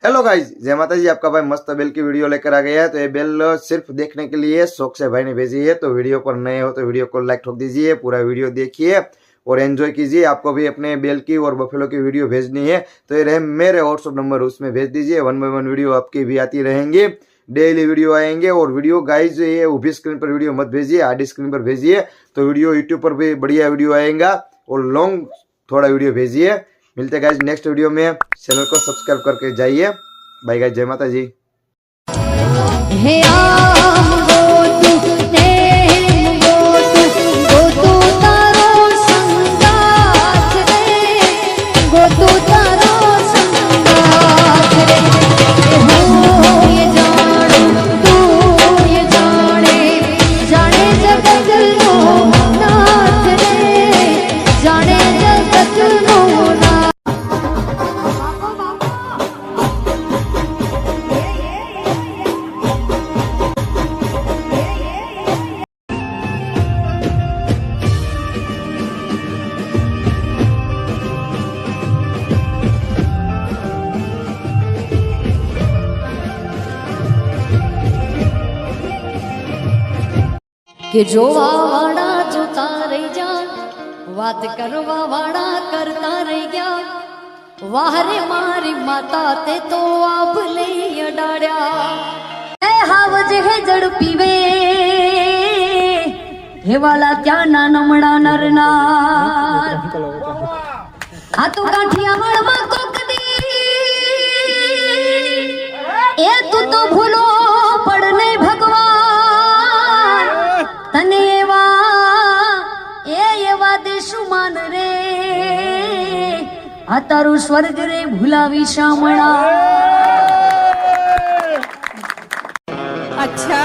Hello guys, जय माता जी। आपका भाई मस्त बेल की वीडियो लेकर आ गया है। तो ये बेल सिर्फ देखने के लिए शौक से भाई ने भेजी है। तो वीडियो पर नए हो तो वीडियो को लाइक ठोक दीजिए, पूरा वीडियो देखिए और एंजॉय कीजिए। आपको भी अपने बेल की और बफेलो की वीडियो भेजनी है तो ये रहे मेरे व्हाट्सअप नंबर, उसमें भेज दीजिए। 1 बाय 1 वीडियो आपकी भी आती रहेंगी, डेली वीडियो आएंगे। और वीडियो गाइज ये ऊभी स्क्रीन पर वीडियो मत भेजिए, आडी स्क्रीन पर भेजिए। तो वीडियो यूट्यूब पर भी बढ़िया वीडियो आएगा और लॉन्ग थोड़ा वीडियो भेजिए। मिलते हैं गाइज नेक्स्ट वीडियो में। चैनल को सब्सक्राइब करके जाइए। बाय गाइज, जय माता जी। કે જોવા વાળા જોતા રહી જા, વાત કરવા વાળા કરતા રહી ગયા। વાહરે મારી માતા તે તો આપ લઈ અડાડ્યા। એ હાવજ હે જડ પીવે હે વાલા ત્યાં ના નમડા નરનાર। આ તો કાઠિયાવાડમાં કોક દી એ તું તો ભૂલો પડને ભગવાન। તને એવા દેશું માન રે, આ તારું સ્વર્ગ રે ભૂલાવી શામણા। अच्छा